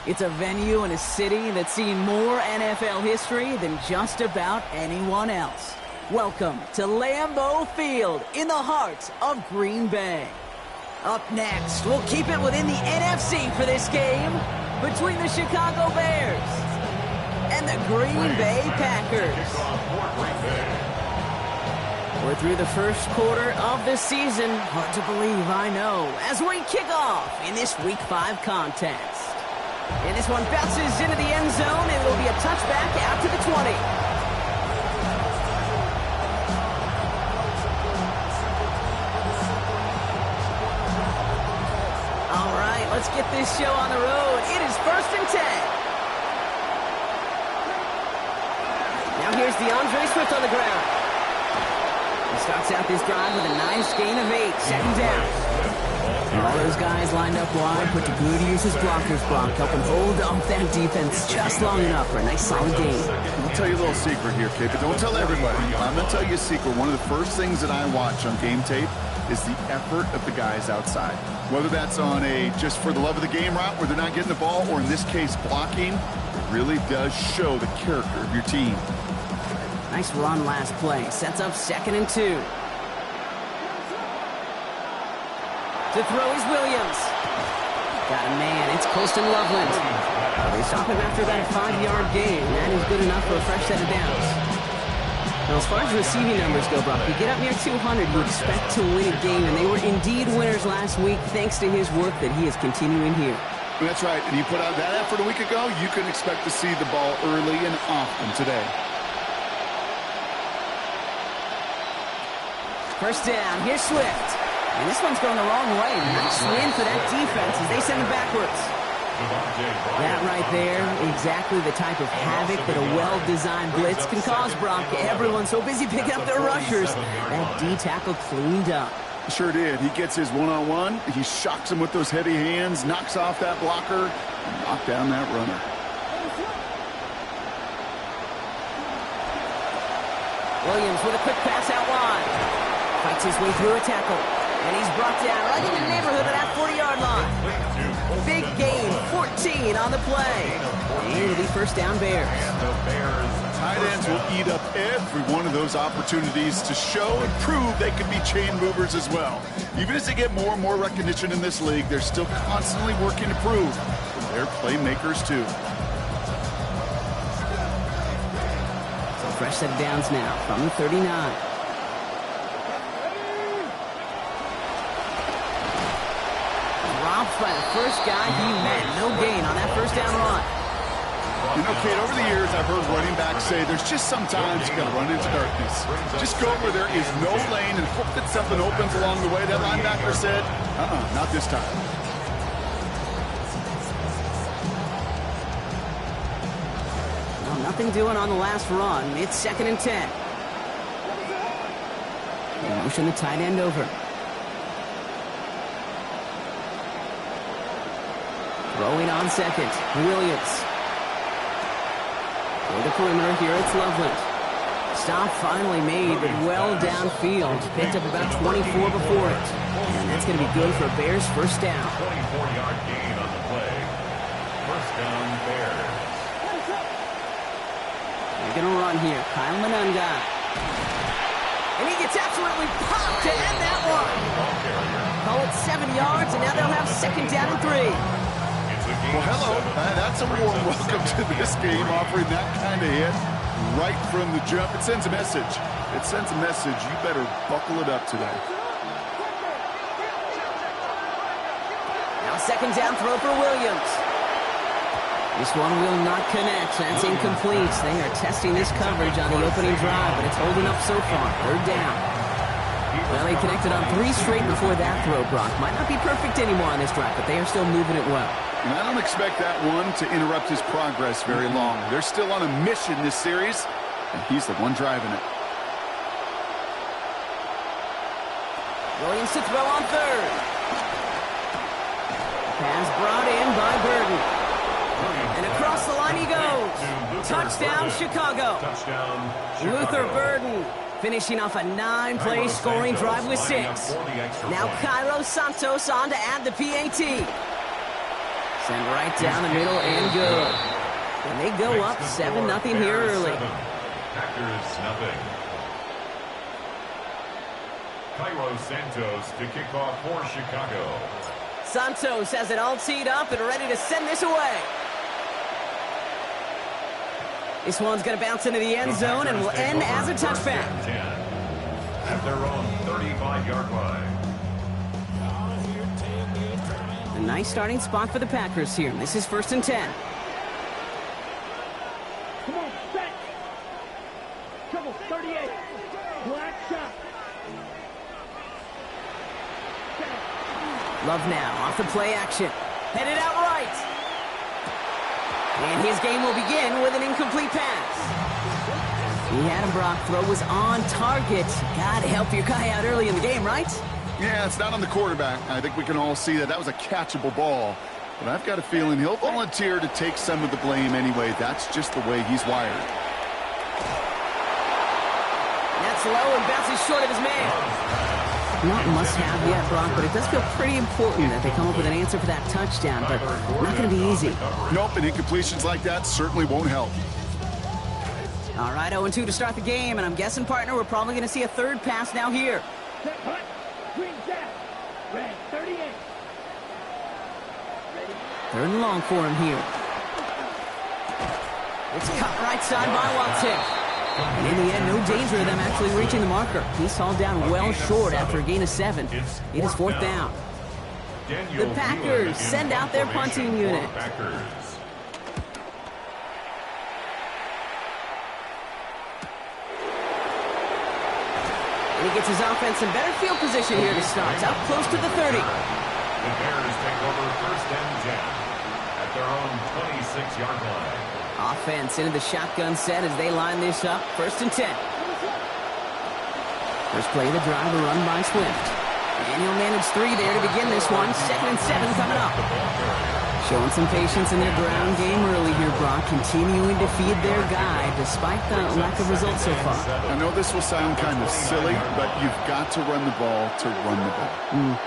It's a venue and a city that's seen more NFL history than just about anyone else. Welcome to Lambeau Field in the heart of Green Bay. Up next, we'll keep it within the NFC for this game between the Chicago Bears and the Green Bay Packers. We're through the first quarter of the season. Hard to believe, I know, as we kick off in this Week 5 contest. And this one bounces into the end zone. It will be a touchback out to the 20. All right, let's get this show on the road. It is 1st and 10. Now here's DeAndre Swift on the ground. He starts out this drive with a nice gain of 8, 2nd down. And all those guys lined up wide, put to good use as blockers, Brock, helping hold off that defense just long enough for a nice solid game. I'll tell you a little secret here, Kate, but don't tell everybody. I'm going to tell you a secret. One of the first things that I watch on game tape is the effort of the guys outside. Whether that's on a just for the love of the game route where they're not getting the ball, or in this case blocking, it really does show the character of your team. Nice run last play. Sets up 2nd and 2. To throw is Williams. Got a man. It's Colston Loveland. They stop him after that 5-yard gain. That is good enough for a fresh set of downs. Now, as far as receiving numbers go, Brock, you get up near 200, you expect to win a game, and they were indeed winners last week thanks to his work that he is continuing here. That's right. And you put out that effort a week ago, you can expect to see the ball early and often today. First down. Here's Swift. And this one's going the wrong way. Nice win for that defense as they send it backwards. That right there, exactly the type of havoc that a well-designed blitz can cause, Brock. Everyone's so busy picking up their rushers. That D-tackle cleaned up. Sure did. He gets his one-on-one. He shocks him with those heavy hands, knocks off that blocker, and knocks down that runner. Williams with a quick pass out wide. Fights his way through a tackle. And he's brought down right in the neighborhood of that 40-yard line. Big gain, 14 on the play. And it'll be first down Bears. Tight ends will eat up every one of those opportunities to show and prove they can be chain movers as well. Even as they get more and more recognition in this league, they're still constantly working to prove that they're playmakers too. So fresh set of downs now from the 39. By the first guy he met. No gain on that first down run. You know, Kate, over the years I've heard running backs say there's just sometimes you got to run into darkness. Just go where there is no lane and hope that something opens along the way. That linebacker said, not this time. Well, nothing doing on the last run. It's 2nd and 10. Motion the tight end over. Throwing on 2nd, Williams. For the perimeter here, it's Loveland. Stop finally made, but well downfield. Picked up about 24 before it. And that's going to be good for Bears first down. 24-yard gain on the play. First down, Bears. They're going to run here. Kyle Monunga. And he gets absolutely popped to end that one. Call it 7 yards, and now they'll have 2nd down and 3. Well, hello. That's a warm welcome to this game, offering that kind of hit right from the jump. It sends a message. It sends a message. You better buckle it up today. Now 2nd down throw for Williams. This one will not connect. That's incomplete. They are testing this coverage on the opening drive, but it's holding up so far. 3rd down. Well, they connected on 3 straight before that throw, Brock. Might not be perfect anymore on this drive, but they are still moving it well. And I don't expect that one to interrupt his progress very long. They're still on a mission this series, and he's the one driving it. Williams to throw on 3rd. Pass brought in by Burden. And across the line he goes. Touchdown, Chicago. Luther Burden finishing off a 9-play scoring drive with 6. Now Cairo Santos on to add the PAT. Send right down the middle and good. And they go up 7-0 here early. Packers nothing. Cairo Santos to kick off for Chicago. Santos has it all teed up and ready to send this away. This one's going to bounce into the end zone and will end as a touchback. At their own 35-yard line. A nice starting spot for the Packers here. This is 1st and 10. Come on, set. Come on, 38. Black shot. Love now off the play action. Headed out right. And his game will begin with an incomplete pass. He had him, Brock. Throw was on target. Gotta help your guy out early in the game, right? Yeah, it's not on the quarterback. I think we can all see that was a catchable ball. But I've got a feeling he'll volunteer to take some of the blame anyway. That's just the way he's wired. That's low and bounces short of his man. Not must-have yet, Brock, but it does feel pretty important that they come up with an answer for that touchdown, but not going to be easy. Nope, and incompletions like that certainly won't help. All right, 0-2 to start the game, and I'm guessing, partner, we're probably going to see a third pass now here. Set hut. Green jack. Red 38. Ready. 3rd and long for him here. It's cut right side by Watson. And in the end, no danger of them actually reaching the marker. He's hauled down well short after a gain of 7. It is 4th down. The Packers send out their punting unit. And he gets his offense in better field position here to start. Up close to the 30. The Bears take over 1st and 10 at their own 26-yard line. Offense into the shotgun set as they line this up. 1st and 10. First play of the drive, a run by Swift. And he'll manage 3 there to begin this one. 2nd and 7 coming up. Showing some patience in their ground game early here, Brock. Continuing to feed their guy despite the lack of results so far. I know this will sound kind of silly, but you've got to run the ball to run the ball.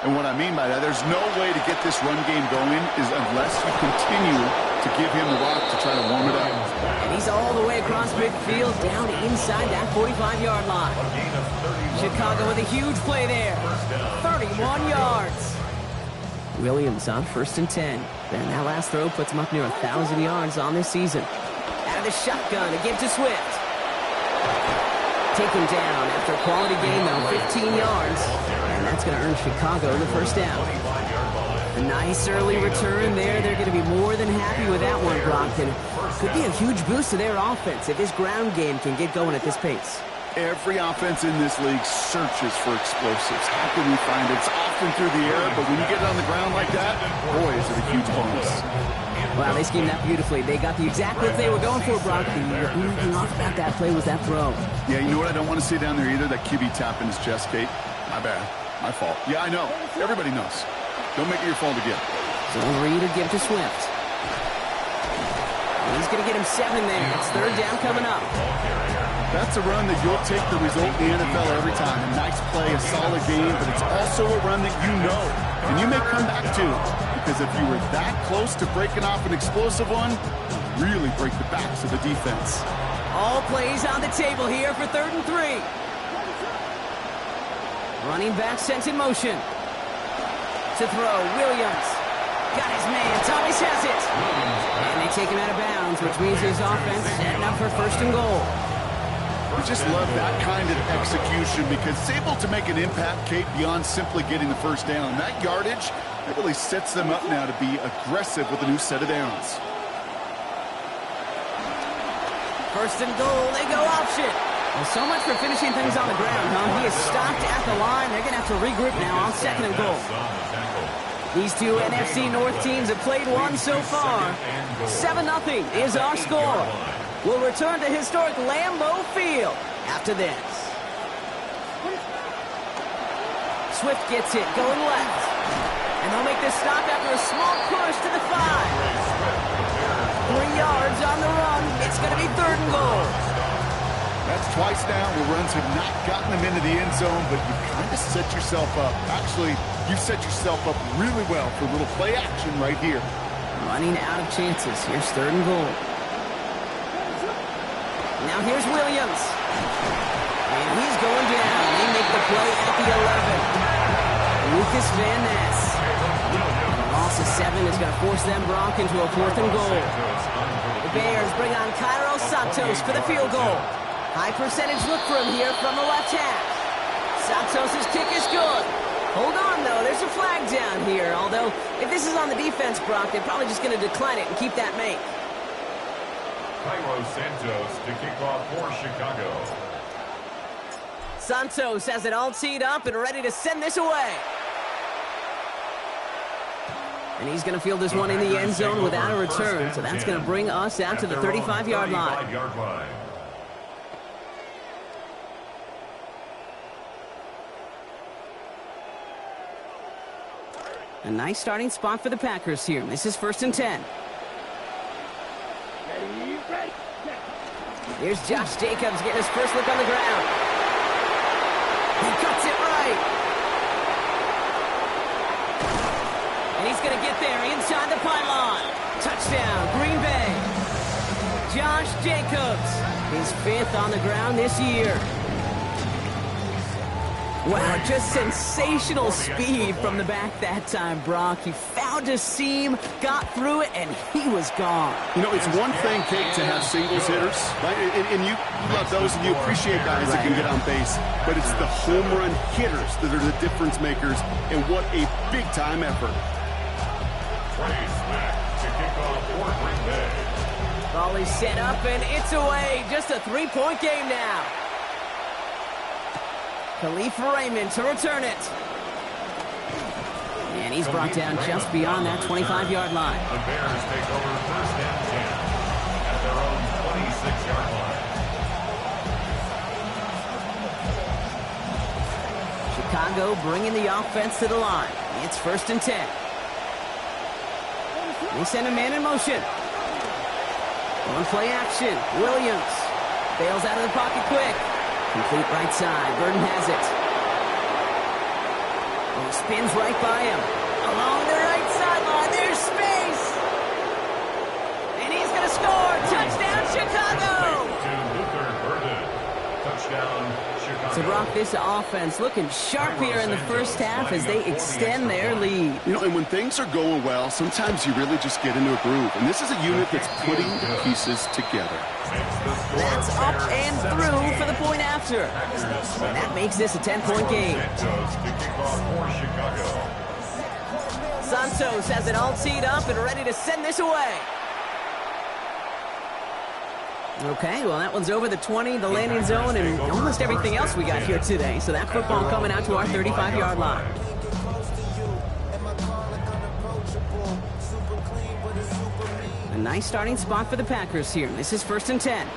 And what I mean by that, there's no way to get this run game going is unless you continue to give him the rock to try to warm it up. And he's all the way across midfield down inside that 45-yard line. Chicago with a huge play there. 31 yards. Williams on 1st and 10. And that last throw puts him up near 1,000 yards on this season. Out of the shotgun to give to Swift. Taken down after a quality gain, though, 15 yards. And that's going to earn Chicago the 1st down. A nice early return there. They're going to be more than happy with that one, Brock. And could be a huge boost to their offense if this ground game can get going at this pace. Every offense in this league searches for explosives. How can we find it? It's often through the air, but when you get it on the ground like that, boy, is it a huge bonus. Wow, they schemed that beautifully. They got the exact look they were going for, Brock. The only thing off about that play was that throw. Yeah, you know what I don't want to see down there either? That QB tapping his chest, Kate. My bad. My fault. Yeah, I know. Everybody knows. Don't make it your fault again. So Reed will give to Swift. He's going to get him 7 there. It's 3rd down coming up. That's a run that you'll take the result in the NFL every time. A nice play, a solid game, but it's also a run that you know. And you may come back to, because if you were that close to breaking off an explosive one, really break the backs of the defense. All plays on the table here for 3rd and 3. Running back sent in motion. To throw, Williams. Got his man, Thomas has it. And they take him out of bounds, which means his offense setting up for 1st and goal. We just love that kind of execution because it's able to make an impact, Kate, beyond simply getting the 1st down. That yardage, that really sets them up now to be aggressive with a new set of downs. 1st and goal, they go option. Well, so much for finishing things on the ground, huh? He is stopped at the line. They're going to have to regroup now on 2nd and goal. These two NFC North teams have played one so far. 7-0 is our score. We'll return to historic Lambeau Field after this. Swift gets it, going left. And they'll make this stop after a small push to the 5. 3 yards on the run. It's going to be 3rd and goal. That's twice now where runs have not gotten them into the end zone, but you kind of set yourself up. Actually, you set yourself up really well for a little play action right here. Running out of chances. Here's 3rd and goal. Now here's Williams. And he's going down. They make the play at the 11. Lucas Van Ness. A loss of 7 is going to force them, Brock, into a 4th and goal. The Bears bring on Cairo Santos for the field goal. High percentage look for him here from the left half. Santos' kick is good. Hold on, though. There's a flag down here. Although, if this is on the defense, Brock, they're probably just going to decline it and keep that make. Cairo Santos to kick off for Chicago. Santos has it all teed up and ready to send this away. And he's going to field this one in the end zone without a return. So that's going to bring us out to the 35-yard line. A nice starting spot for the Packers here. This is 1st and 10. Here's Josh Jacobs getting his first look on the ground. He cuts it right. And he's going to get there inside the pylon. Touchdown, Green Bay. Josh Jacobs, his 5th on the ground this year. Wow, just sensational speed from the back that time, Brock. He found a seam, got through it, and he was gone. You know, it's one thing, Kate, to have singles hitters, right? And you love those, and you appreciate guys that can get on base. But it's the home run hitters that are the difference makers, and what a big-time effort. Trey Smack to kick off for Green Bay. Ball is set up, and it's away. Just a 3-point game now. Khalif Raymond to return it. And he's brought down just beyond that 25-yard line. The Bears take over 1st and 10 at their own 26-yard line. Chicago bringing the offense to the line. It's 1st and 10. They send a man in motion. On play action. Williams bails out of the pocket quick. Complete right side. Burton has it. And he spins right by him. Along the right sideline. There's space. And he's going to score. Touchdown, Chicago. To Luther Burden. Touchdown, Chicago. So, Brock, this offense looking sharp here in the first half as they extend their lead. You know, and when things are going well, sometimes you really just get into a groove. And this is a unit that's putting the pieces together. That's up and through for the point after. And that makes this a 10-point game. Santos has it all teed up and ready to send this away. Okay, well, that one's over the 20, the landing zone, and almost everything else we got here today. So that football coming out to our 35-yard line. A nice starting spot for the Packers here. This is 1st and 10.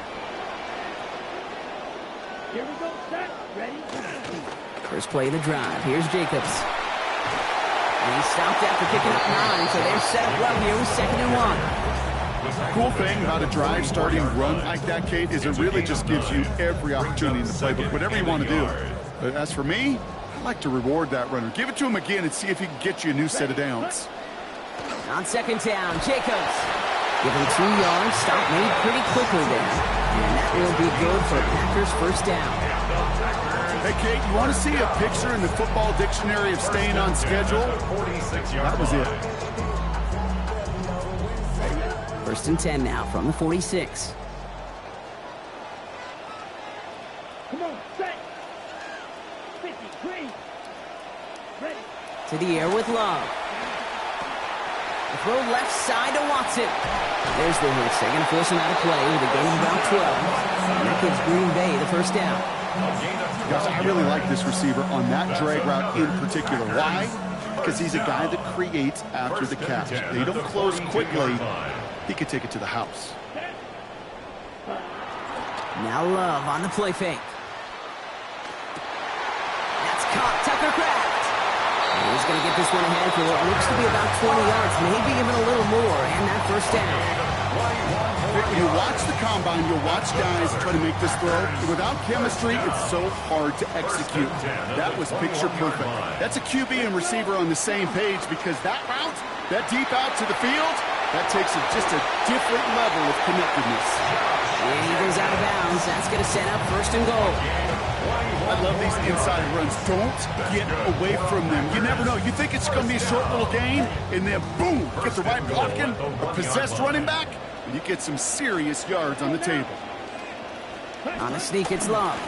Here we go, set, ready. First play of the drive. Here's Jacobs. And he stopped after picking up 9, so they're set up well here with 2nd and 1. The cool thing about a drive starting run like that, Kate, is it really just gives you every opportunity in the playbook, whatever you want to do. But as for me, I like to reward that runner. Give it to him again and see if he can get you a new set of downs. On 2nd down, Jacobs. Give him 2 yards. Stop made pretty quickly there. And that will be good for Packers' 1st down. Hey, Kate, you want to see a picture in the football dictionary of staying on schedule? That was it. 1st and 10 now from the 46. Come on, set. 53. Ready. To the air with Love. The throw left side to Watson. There's the hit. They're going to force him out of play with a gain of about 12. And that gives Green Bay the 1st down. Gosh, I really like this receiver on that drag route in particular. Why? Because he's a guy that creates after the catch. They don't close quickly. He could take it to the house. Now Love on the play fake. That's caught. Tucker Kraft. And he's going to get this one ahead for what looks to be about 20 yards, maybe even a little more, and that 1st down. When you watch the combine, you'll watch guys try to make this throw. Without chemistry, it's so hard to execute. That was picture perfect. That's a QB and receiver on the same page because that route, that deep out to the field, That takes just a different level of connectedness. And he goes out of bounds. That's going to set up first and goal. I love these inside runs. Don't get away from them. You never know. You think it's going to be a short little gain, and then boom, get the right blocking, a possessed running back, and you get some serious yards on the table. On the sneak, it's Love.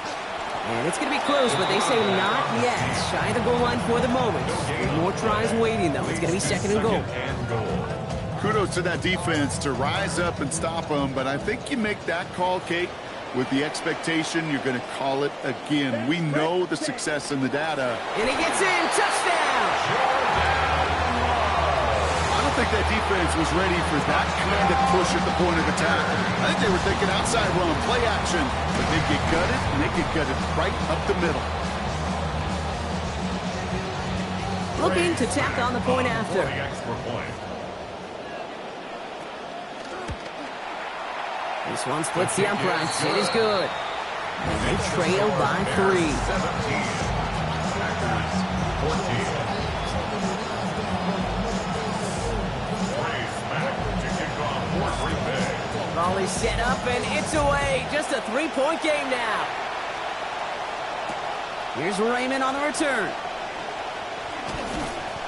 And it's going to be close, but they say not yet. Shy of the goal line for the moment. More tries waiting, though. It's going to be second and goal. Kudos to that defense to rise up and stop them, but I think you make that call, Kate, with the expectation you're going to call it again. We know the success in the data. And he gets in. Touchdown! I don't think that defense was ready for that kind of push at the point of attack. I think they were thinking outside run, play action, but they get gutted, and they get gutted right up the middle. Looking to tack on the point after. This one splits the uprights. It is good. And they trail by 3. Ball is set up, and it's away. Just a 3-point game now. Here's Raymond on the return.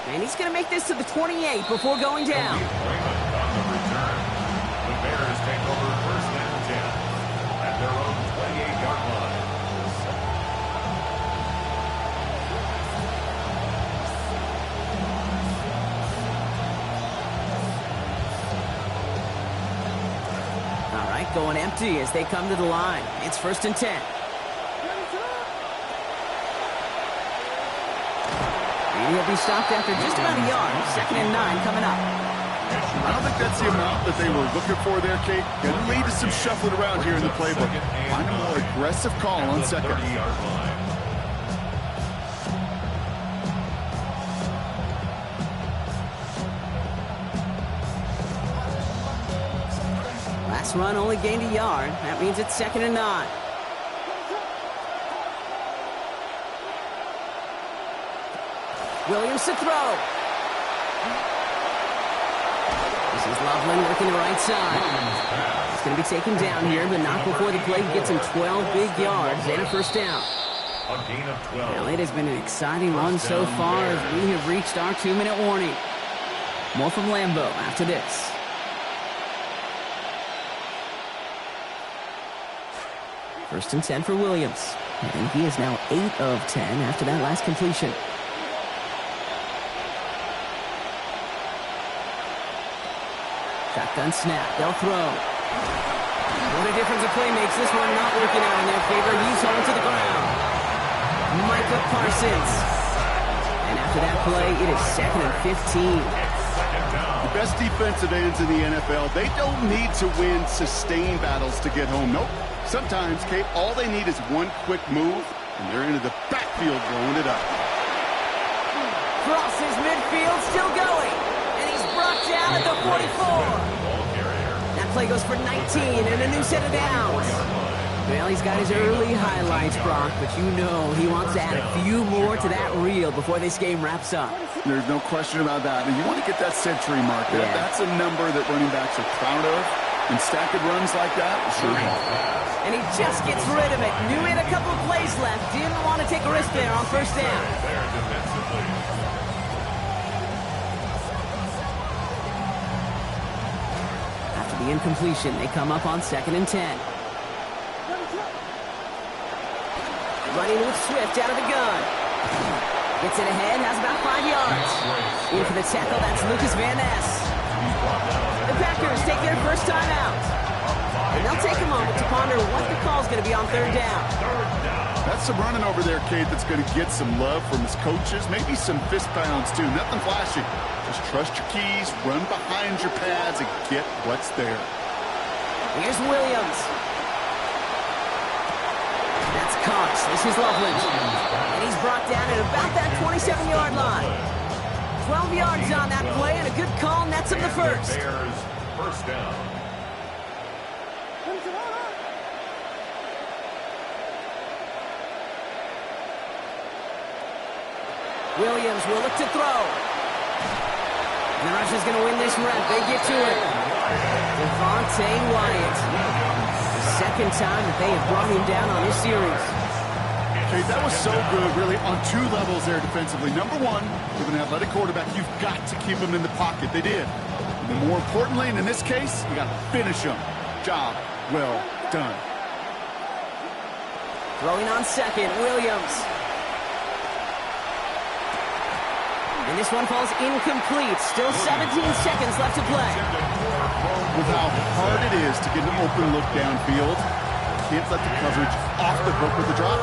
And he's going to make this to the 28 before going down. Going empty as they come to the line. It's first and 10. And he'll be stopped after just about a yard. Second and 9 coming up. I don't think that's the amount that they were looking for there, Kate. Going to lead to some shuffling around here in the playbook. Find a more aggressive call on second. Run only gained a yard. That means it's second and 9. Williams to throw. This is Loveland working the right side. He's going to be taken down here, but not before the play gets him 12 big yards and a first down. Well, it has been an exciting one so far as we have reached our 2-minute warning. More from Lambeau after this. First and 10 for Williams. And he is now 8 of 10 after that last completion. Shotgun snap. They'll throw. What a difference a play makes. This one not working out in their favor. He's home to the ground. Micah Parsons. And after that play, it is second and 15. The best defensive ends in the NFL, they don't need to win sustained battles to get home. Nope. Sometimes, Kate, all they need is one quick move, and they're into the backfield blowing it up. Crosses midfield, still going. And he's brought down at the 44. That play goes for 19 and a new set of downs. Well, he's got his early highlights, Brock, but you know he wants to add a few more to that reel before this game wraps up. There's no question about that. And you want to get that century mark. Yeah. That's a number that running backs are proud of. And stacking runs like that, sure. And he just gets rid of it. Knew he had a couple of plays left. Didn't want to take a risk there on first down. After the incompletion, they come up on second and 10. Running with Swift out of the gun. Gets it ahead, has about 5 yards. In for the tackle, that's Lucas Van Ness. The Packers take their first time out. And they'll take a moment to ponder what the call's going to be on third down. That's some running over there, Kate, that's going to get some love from his coaches. Maybe some fist pounds, too. Nothing flashy. Just trust your keys, run behind your pads, and get what's there. Here's Williams. That's Cox. This is Loveland. And he's brought down at about that 27-yard line. 12 yards on that play, and a good call nets him the first. Bears first down. Williams will look to throw. And the Russians going to win this rep. They get to it. Devontae Wyatt. The second time that they have brought him down on this series. Okay, that was so good, really, on two levels there defensively. Number one, with an athletic quarterback, you've got to keep him in the pocket. They did. And then more importantly, and in this case, you got to finish him. Job well done. Throwing on second, Williams. And this one falls incomplete. Still 17 seconds left to play. With how hard it is to get an open look downfield, can't let the coverage off the hook with the drop.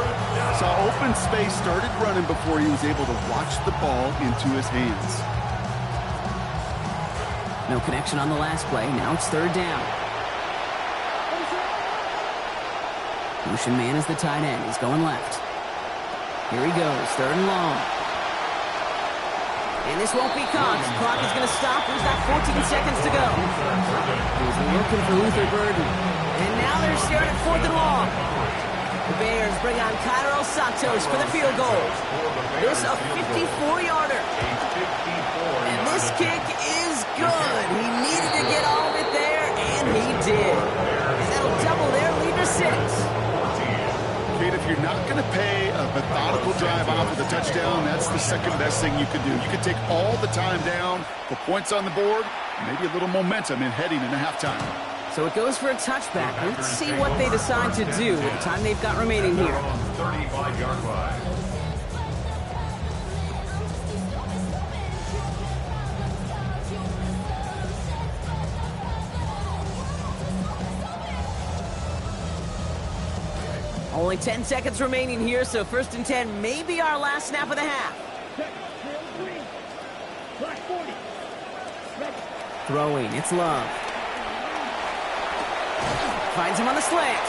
Saw open space, started running before he was able to watch the ball into his hands. No connection on the last play. Now it's third down. Motion man is the tight end. He's going left. Here he goes. Third and long. And this won't be caught. The clock is going to stop. We've got 14 seconds to go. He's looking for Luther Burden. And now they're staring at fourth and long. The Bears bring on Cairo Santos for the field goal. This a 54-yarder. And this kick is good. He needed to get all of it there, and he did. And that'll double their lead to 6. Kate, if you're not going to pay a methodical drive off with a touchdown, that's the second best thing you could do. You could take all the time down, the points on the board, maybe a little momentum in heading into halftime. So it goes for a touchback. Let's see what they decide to do with the time they've got remaining here. 35-yard line. Only 10 seconds remaining here, so first and 10 may be our last snap of the half. Throwing, it's Love. Finds him on the slant.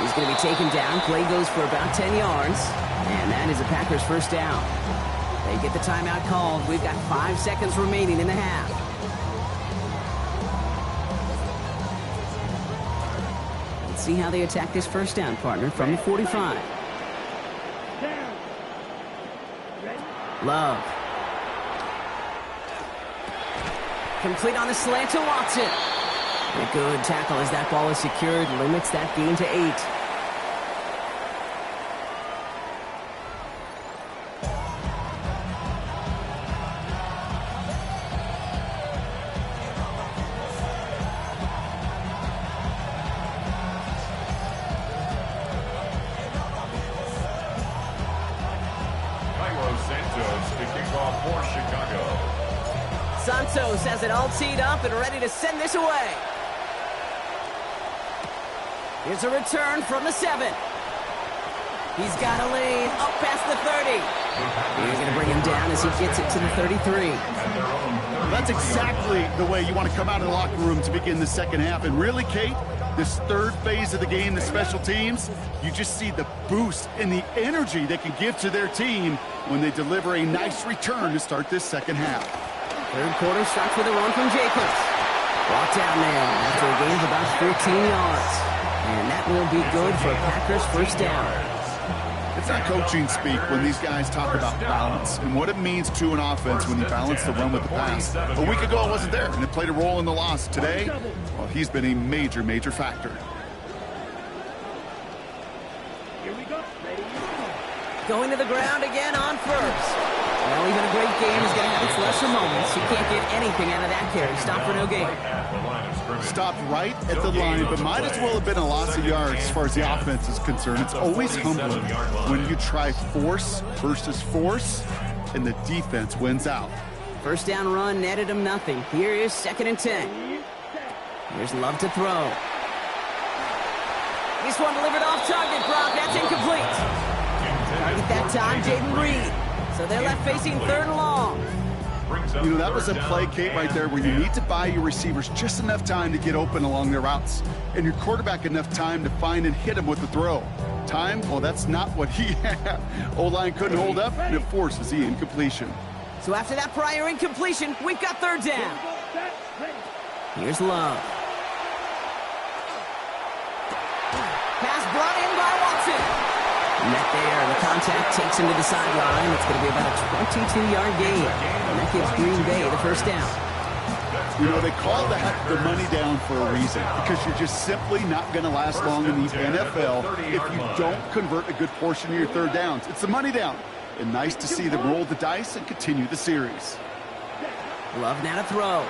He's going to be taken down. Play goes for about 10 yards. And that is a Packers first down. They get the timeout called. We've got 5 seconds remaining in the half. Let's see how they attack this first down, partner, from the 45. Love. Complete on the slant to Watson. A good tackle as that ball is secured, limits that gain to 8. Cairo Santos to kick off for Chicago. Santos has it all teed up and ready to send this away. Here's a return from the 7. He's got a lane up past the 30. He's going to bring him down as he gets it to the 33. That's exactly the way you want to come out of the locker room to begin the second half. And really, Kate, this third phase of the game, the special teams, you just see the boost and the energy they can give to their team when they deliver a nice return to start this second half. Third quarter starts with a run from Jacobs. Brought down there after a gain of about 14 yards. And that will be good for Packers first down. It's not coaching speak when these guys talk about balance and what it means to an offense when you balance the run with the pass. A week ago, I wasn't there, and it played a role in the loss. Today, well, he's been a major, major factor. Here we go. Going to the ground again on first. Well, even a great game is going to have its lesser moments. You can't get anything out of that carry. Stop for no gain. Stopped right at the line, but might as well have been a loss of yards as far as the offense is concerned. It's always humbling when you try force versus force, and the defense wins out. First down run netted him nothing. Here is 2nd and 10. Here's Love to throw. This one delivered off target, Brock. That's incomplete. Target that time, Jaden Reed. So they're left facing third and long. You know, that was a play, Kate, right there where you need to buy your receivers just enough time to get open along their routes, and your quarterback enough time to find and hit him with the throw. Time, well, that's not what he had. O-line couldn't hold up, and it forces the incompletion. So after that prior incompletion, we've got third down. Here's Love. Pass brought in by Watson. Net there, the contact takes him to the sideline. It's going to be about a 22-yard gain. And that gives Green Bay the first down. You know, they call that the money down for a reason, because you're just simply not going to last long in the NFL if you don't convert a good portion of your third downs. It's the money down. And nice to see them roll the dice and continue the series. Love now to throw.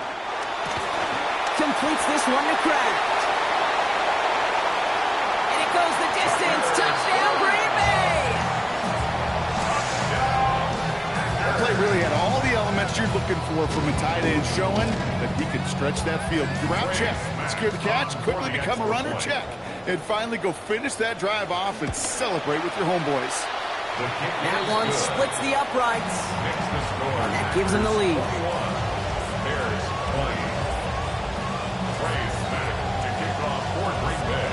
Completes this one to Kraft. And it goes the distance. Touchdown, Green Bay! That play really had all the elements you're looking for from a tight end, showing that he could stretch that field. Route check, secure the catch, quickly become a runner, check. And finally go finish that drive off and celebrate with your homeboys. That one splits the uprights. And that gives him the lead. Bears 20. Trace back to kick off for Green Bay.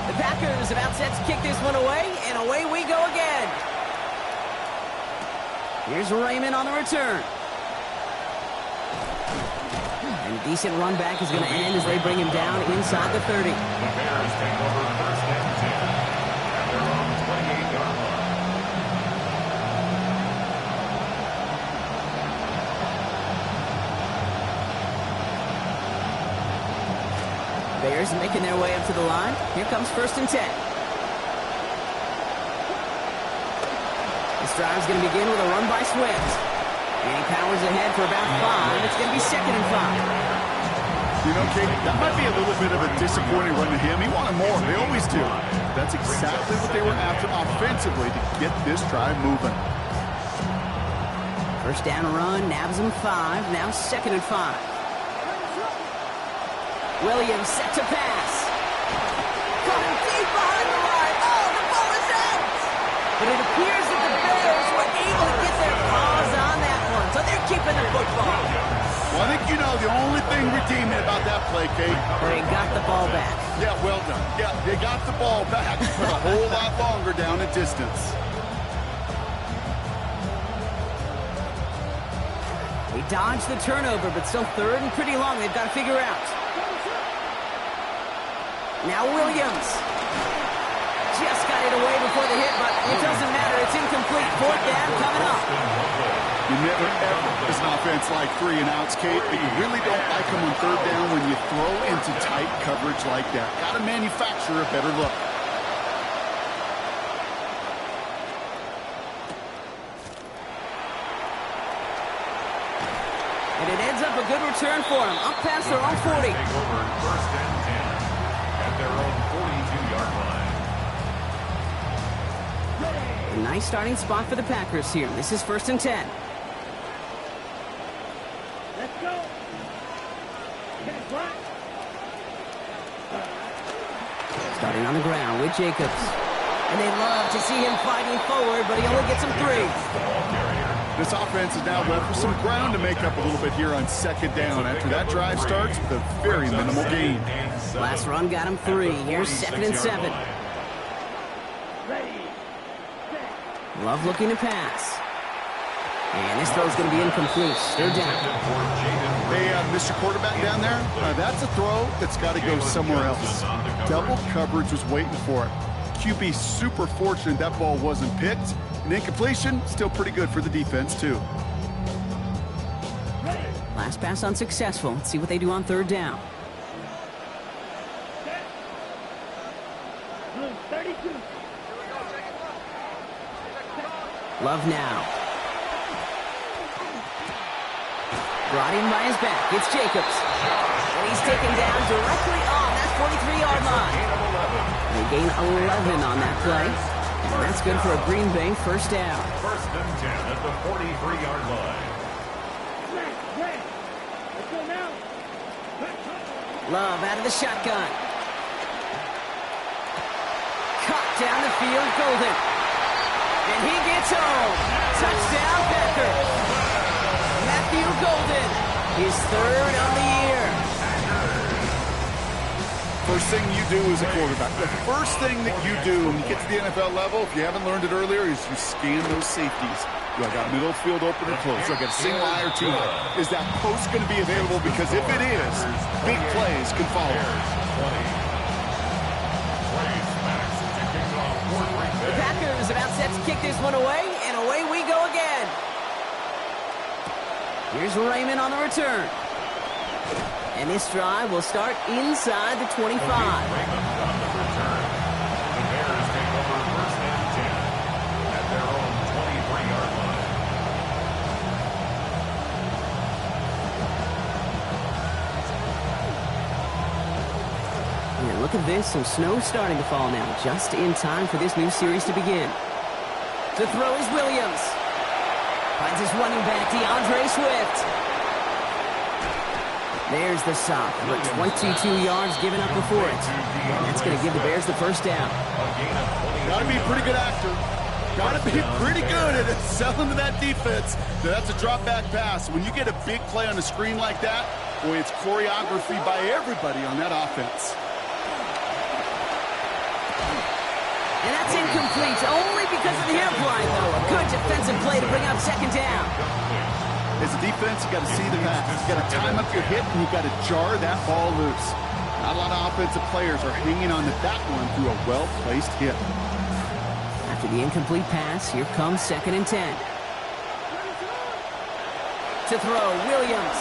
The Packers about set to kick this one away, and away we go again. Here's Raymond on the return. And a decent run back is going to end as they bring him down inside the 30. The Bears take over first and 10 at their own 28-yard line. Bears making their way up to the line. Here comes first and 10. This drive's going to begin with a run by Swift. And he powers ahead for about 5. It's going to be second and 5. You know, Kate, that might be a little bit of a disappointing run to him. He wanted more. They always do. That's exactly what they were after offensively to get this drive moving. First down run, nabs him 5. Now second and 5. Williams set to pass. Coming deep behind the line. Oh, the ball is out! But it appears that the Bears were able to get their paws on that one, so they're keeping the football. Well, I think you know the only thing redeeming about that play, Kate. They got the ball back. Yeah, well done. Yeah, they got the ball back, but a whole lot longer down the distance. They dodged the turnover, but still third and pretty long. They've got to figure out. Now Williams. Just got it away before the hit, but it doesn't matter. It's incomplete. Fourth down coming up. You never, ever, as an offense, like 3 and outs, Kate, but you really don't like them on third down when you throw into tight coverage like that. Got to manufacture a better look. And it ends up a good return for him. Up past their own 40. Take over first and 10 at their own 42-yard line. A nice starting spot for the Packers here. This is first and 10. Let's go. Okay, black. Starting on the ground with Jacobs. And they love to see him fighting forward, but he only gets him 3. This offense is now left with some ground to make up a little bit here on second down after that drive starts with a very minimal gain. Last run got him 3. Here's second and 7. Ready. Love looking to pass. And this throw's going to be incomplete. Third down. Hey, Mr. Quarterback down there, that's a throw that's got to go somewhere else. Double coverage was waiting for it. QB super fortunate that ball wasn't picked. And incompletion, still pretty good for the defense, too. Last pass unsuccessful. Let's see what they do on third down. Blue 32. Love now. Brought in by his back. It's Jacobs. And he's taken down directly on that 43-yard line. They gain 11 on that play. And that's good for a Green Bay first down. First and 10 at the 43-yard line. Let's go now. Love out of the shotgun. Caught down the field, Golden. And he gets home. Touchdown, Packers. Matthew Golden, his third of the year. First thing you do as a quarterback, the first thing that you do when you get to the NFL level, if you haven't learned it earlier, is you scan those safeties. Do I got middle field open or close? Do I got a single eye or two eye? Is that post going to be available? Because if it is, big plays can follow. The Packers kick this one away, and away we go again. Here's Raymond on the return. And this drive will start inside the 25. Raymond on the return. The Bears take over first and 10 at their own 23-yard line. Yeah, look at this. Some snow starting to fall now, just in time for this new series to begin. To throw is Williams. Finds his running back, DeAndre Swift. There's the stop. But 22 yards given up before it. And that's going to give the Bears the first down. Got to be a pretty good actor. Got to be pretty good at selling to that defense. Now, that's a drop back pass. When you get a big play on the screen like that, boy, it's choreography by everybody on that offense. And that's incomplete, only because of the hairline, though. A good defensive play to bring up second down. As a defense, you got to see the pass. You got to time up your hit, and you got to jar that ball loose. Not a lot of offensive players are hanging on to that one through a well-placed hit. After the incomplete pass, here comes second and 10. To throw, Williams.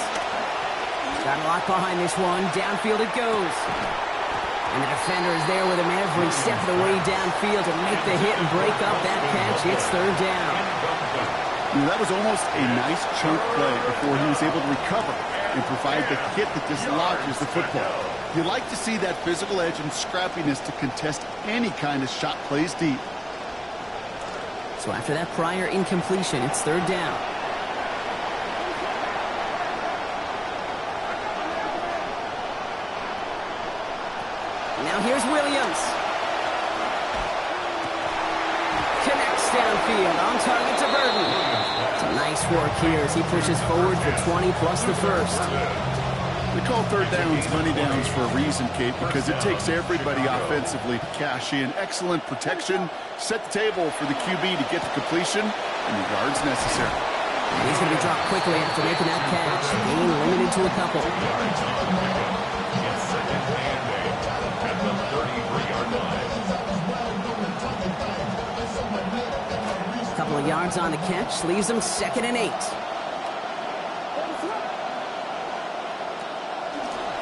Got a lot behind this one. Downfield it goes. And the defender is there with him every step of the way downfield to make the hit and break up that catch. It's third down. That was almost a nice chunk play before he was able to recover and provide the hit that dislodges the football. You like to see that physical edge and scrappiness to contest any kind of shot plays deep. So after that prior incompletion, it's third down. Now here's Williams. Connects downfield, on target to Burton. Some nice work here as he pushes forward for 20 plus the first. We call third downs money downs for a reason, Kate, because it takes everybody offensively to cash in. Excellent protection, set the table for the QB to get the completion and the yards necessary. He's going to be dropped quickly after making that catch. Being limited to a couple. It's second and 8 at the 33-yard line. A couple of yards on the catch leaves him second and 8.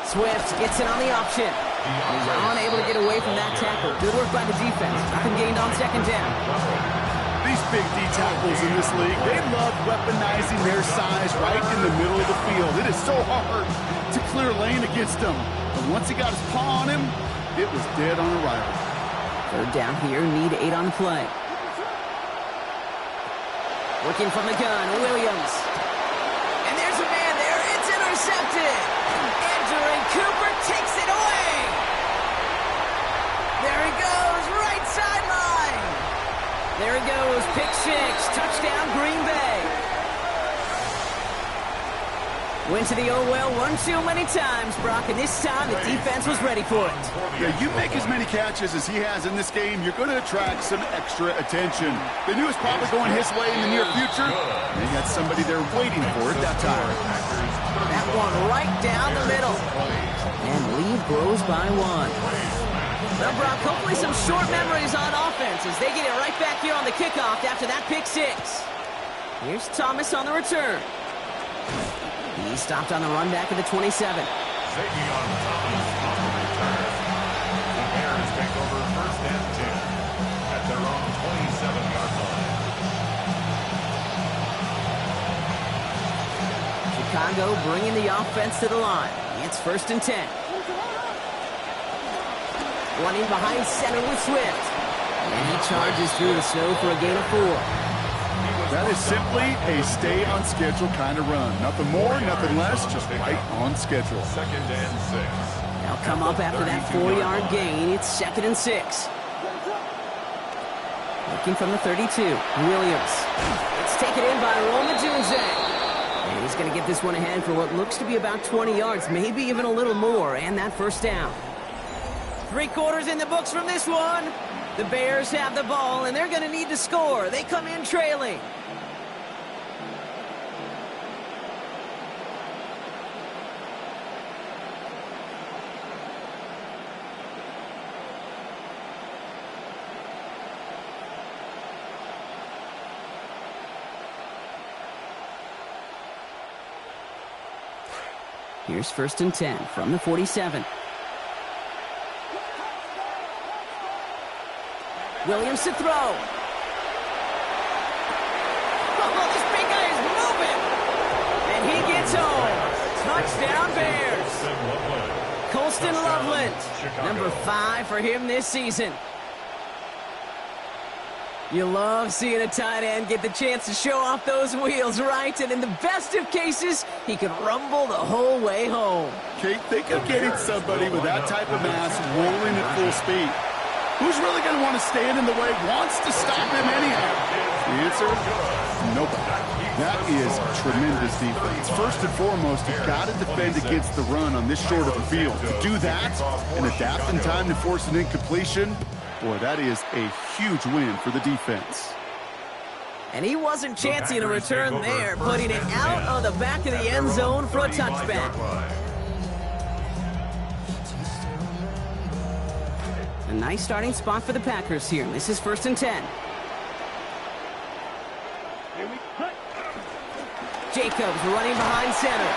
Swift gets it on the option. He's unable to get away from that tackle. Good work by the defense. Nothing gained on second down. These big D tackles in this league, they love weaponizing their size right in the middle of the field. It is so hard to clear lane against them. But once he got his paw on him, it was dead on arrival. Third down here, need 8 on the play. Working from the gun, Williams. And there's a man there. It's intercepted. Andrew Cooper takes it away. There he goes, right sideline. There he goes, pick 6, touchdown Green Bay. Went to the oh well one too many times, Brock, and this time the defense was ready for it. Yeah, you make as many catches as he has in this game, you're going to attract some extra attention. They knew it was probably going his way in the near future. They got somebody there waiting for it that time. That one right down the middle. And lead grows by 1. Well, Brock, hopefully some short memories on offense as they get it right back here on the kickoff after that pick 6. Here's Thomas on the return. He stopped on the run back of the 27. Savion Thomas on the return. The Bears take over first and 10 at their own 27-yard line. Chicago bringing the offense to the line. It's first and 10. One in behind center with Swift. And he charges through the snow for a gain of 4. That is simply a stay-on-schedule kind of run. Nothing more, nothing less, just right on schedule. Second and 6. Now come up after that 4-yard gain. It's second and 6. Looking from the 32. Williams. It's taken in by Roma Dunze. And he's going to get this one ahead for what looks to be about 20 yards, maybe even a little more, and that first down. 3 quarters in the books from this one. The Bears have the ball, and they're going to need to score. They come in trailing. Here's 1st and 10 from the 47. Williams to throw. Oh, this big guy is moving. And he gets home. Touchdown Bears. Colston Loveland, number 5 for him this season. You love seeing a tight end get the chance to show off those wheels, right? And in the best of cases, he could rumble the whole way home. Kate, think of getting somebody with that type of mass rolling at full speed. Who's really going to want to stand in the way, wants to stop him anyhow? The answer? Nobody. That is tremendous defense. First and foremost, you've got to defend against the run on this short of a field. To do that and adapt in time to force an incompletion, boy, that is a huge win for the defense. And he wasn't chancing a return there, putting it out of the back of the end zone for a touchback. A nice starting spot for the Packers here. This is 1st and 10. Jacobs running behind center.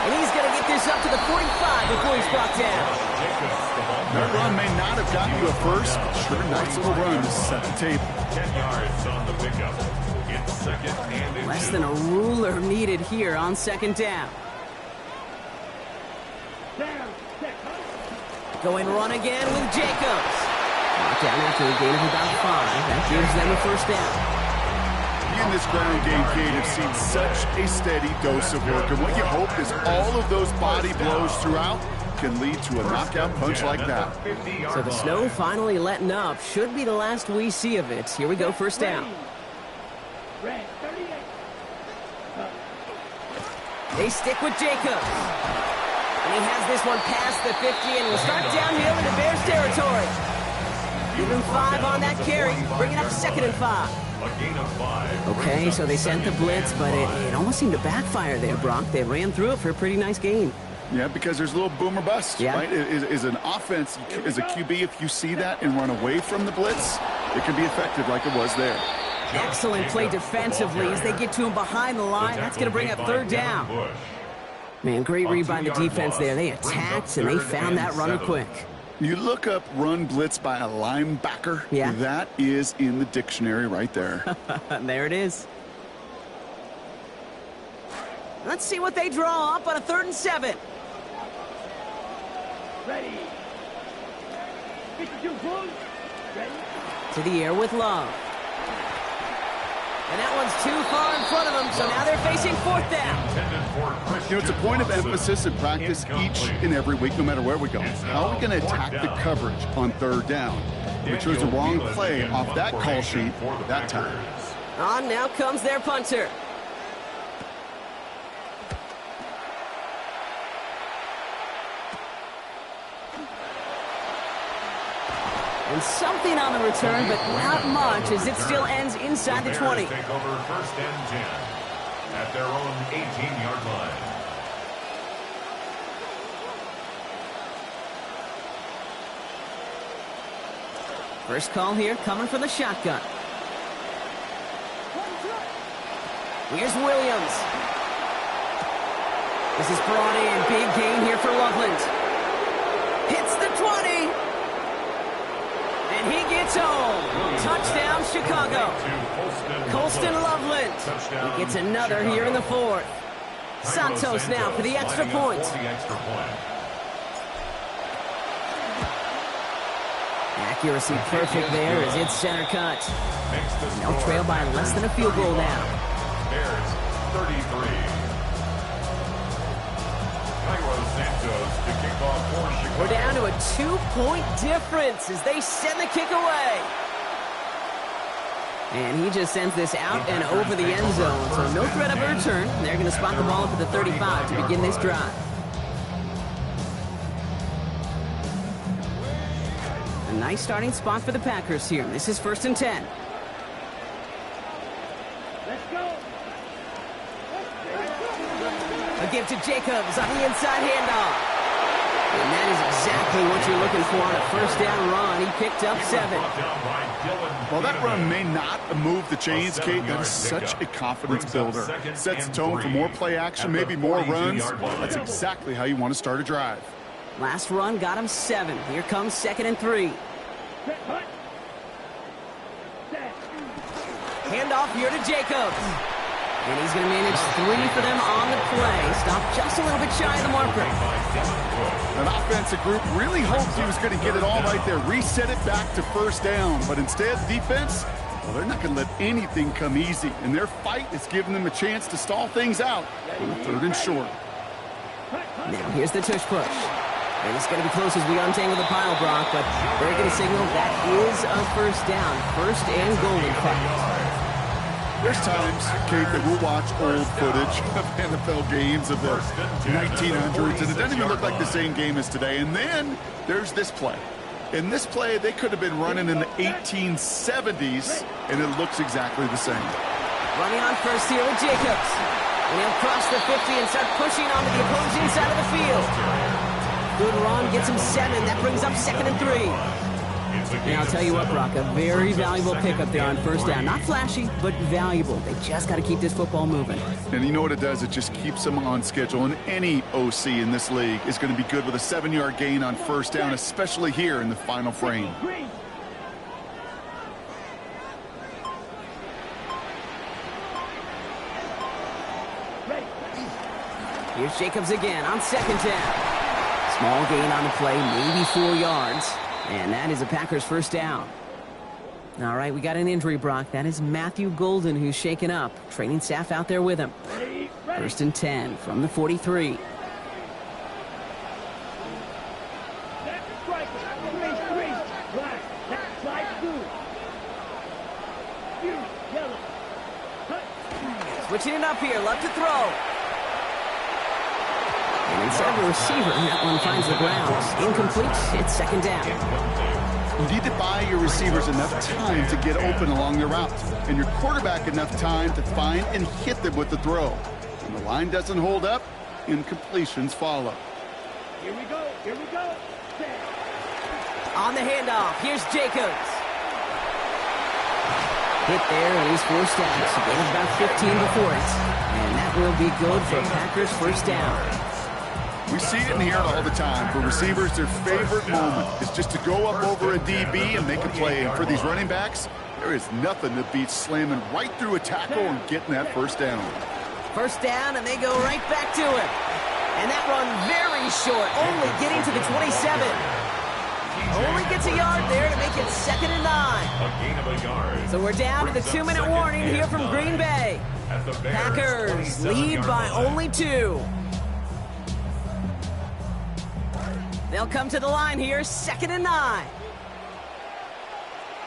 And he's going to get this up to the 45 before he's brought down. That run may not have gotten you a first, but sure, nice little run to set the table. 10 yards on the pickup. It's 2nd and Less 2. than a ruler needed here on 2nd down. Going run again with Jacobs. Brought down after a gain of about 5. That gives them a 1st down. In this ground game, Kate, have seen such a steady dose of work. And what you hope is all of those body blows throughout can lead to a knockout punch like that. So the snow finally letting up. Should be the last we see of it. Here we go, 1st down. They stick with Jacobs. And he has this one past the 50 and will start downhill into Bears territory. Give him 5 on that carry. Bring it up 2nd and 5. A gain of 5. Okay, so they sent the blitz, but it almost seemed to backfire there, Brock. They ran through it for a pretty nice gain. Yeah, because there's a little boom or bust, yeah. Right? Is an offense, as a QB, if you see that and run away from the blitz, it can be effective like it was there. Excellent play defensively as they get to him behind the line. That's going to bring up 3rd down. Man, great read by the defense there. They attacked, and they found that runner quick. You look up run blitz by a linebacker, yeah. That is in the dictionary right there. There it is. Let's see what they draw up on a 3rd and 7. Ready. 52 points. Ready. To the air with Love. And that one's too far in front of them, so now they're facing 4th down. You know, it's a point of emphasis in practice each and every week, no matter where we go. How are we going to attack the coverage on 3rd down? Which was the wrong play off that call sheet that time. On now comes their punter. And something on the return, but not much, as it still ends inside the 20. Take over 1st and 10 at their own 18-yard line. First call here, coming from the shotgun. Here's Williams. This is brought in. Big gain here for Loveland. Hits the 20. And he gets home. Touchdown, Chicago. Colston Loveland. He gets another here in the 4th. Santos now for the extra point. Accuracy perfect there as it's center cut. They'll trail by less than a field goal now. Bears 33. Cairo Santos to kick off for Chicago. We're down to a 2-point difference as they send the kick away. And he just sends this out and over the end zone. So no threat of a return. They're going to spot the ball up at the 35 to begin this drive. A nice starting spot for the Packers here. This is 1st and 10. Let's go. A give to Jacobs on the inside handoff. And that is exactly exactly what you're looking for on a first down run. He picked up 7. Well, that run may not move the chains, Kate. That is such a confidence builder. Sets the tone for more play action, maybe more runs. That's exactly how you want to start a drive. Last run got him 7. Here comes 2nd and 3. Handoff here to Jacobs. And he's going to manage 3 for them on the play. Stopped just a little bit shy of the marker. An offensive group really hoped he was going to get it all right there. Reset it back to first down. But instead, defense, well, they're not going to let anything come easy. And their fight is giving them a chance to stall things out on 3rd and short. Now here's the tush push. And it's going to be close as we untangle the pile, Brock. But they're going to signal that is a first down. 1st and goal, in fact. There's times, Kate, that we'll watch old footage of NFL games of the 1900s, and it doesn't even look like the same game as today. And then there's this play. In this play, they could have been running in the 1870s, and it looks exactly the same. Running on first here with Jacobs. And he'll cross the 50 and start pushing onto the opposing side of the field. Good run, gets him 7. That brings up 2nd and 3. And I'll tell you what, Brock, a very valuable pickup there on first down. Not flashy, but valuable. They just got to keep this football moving. And you know what it does? It just keeps them on schedule. And any OC in this league is going to be good with a 7-yard gain on first down, especially here in the final frame. Here's Jacobs again on 2nd down. Small gain on the play, maybe 4 yards. And that is a Packers first down. All right, we got an injury, Brock. That is Matthew Golden, who's shaken up. Training staff out there with him. 1st and 10 from the 43. Switching it up here, left to throw. And instead of a receiver, that one finds the ground. Incomplete, it's 2nd down. You need to buy your receivers enough time to get open along their route, and your quarterback enough time to find and hit them with the throw. When the line doesn't hold up, incompletions follow. Here we go, here we go. On the handoff, here's Jacobs. Hit there, and he's forced out. So gain about 15 before it. And that will be good for Packers first down. We see it and hear it all the time. For receivers, their favorite moment is just to go up over a DB and make a play. And for these running backs, there is nothing that beats slamming right through a tackle and getting that first down. First down, and they go right back to it. And that run very short, only getting to the 27. Only gets a yard there to make it 2nd and 9. A gain of a yard. So we're down to the 2-minute warning here from Green Bay. Packers lead by only 2. They'll come to the line here, 2nd and 9.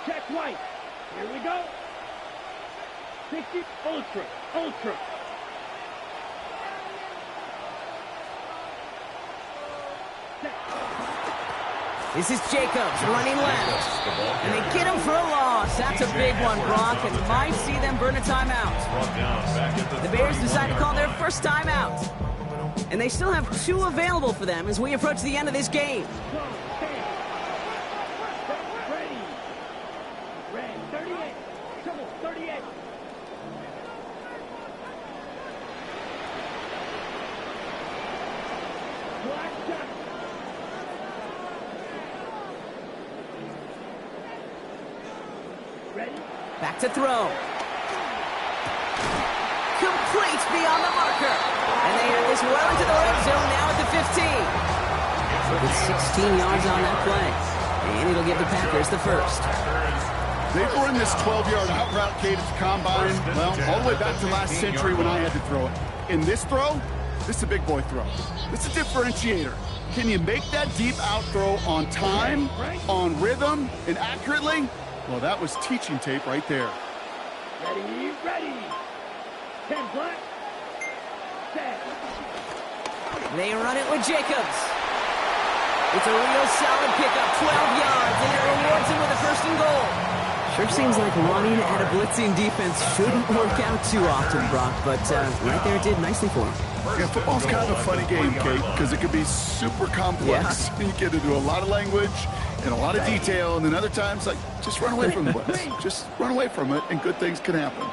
Check right. Here we go. 60, ultra, ultra. This is Jacobs running left. And they get him for a loss. That's a big one, Brock, and might see them burn a timeout. The Bears decide to call their first timeout. And they still have 2 available for them as we approach the end of this game. Ready. Ready. 38. Come on, 38. Black shot. Ready. Back to throw. Complete beyond the marker. And they have this well into the red zone now at the 15. With 16 yards on that play. And it'll give the Packers the first. They've run this 12-yard out route, Kate, at the combine, well, all the way back to last century when I had to throw it. In this throw, this is a big boy throw. This is a differentiator. Can you make that deep out throw on time, on rhythm, and accurately? Well, that was teaching tape right there. Ready, ready. 10 black. 10. They run it with Jacobs. It's a real solid pickup, 12 yards, and it rewards him with a 1st and goal. Sure seems like running at a blitzing defense shouldn't work out too often, Brock, but right there it did nicely for him. Yeah, football's kind of a funny game, Kate, because it can be super complex. Yeah. You get into a lot of language and a lot of detail, and then other times, like, just run away from the blitz. Just run away from it, and good things can happen.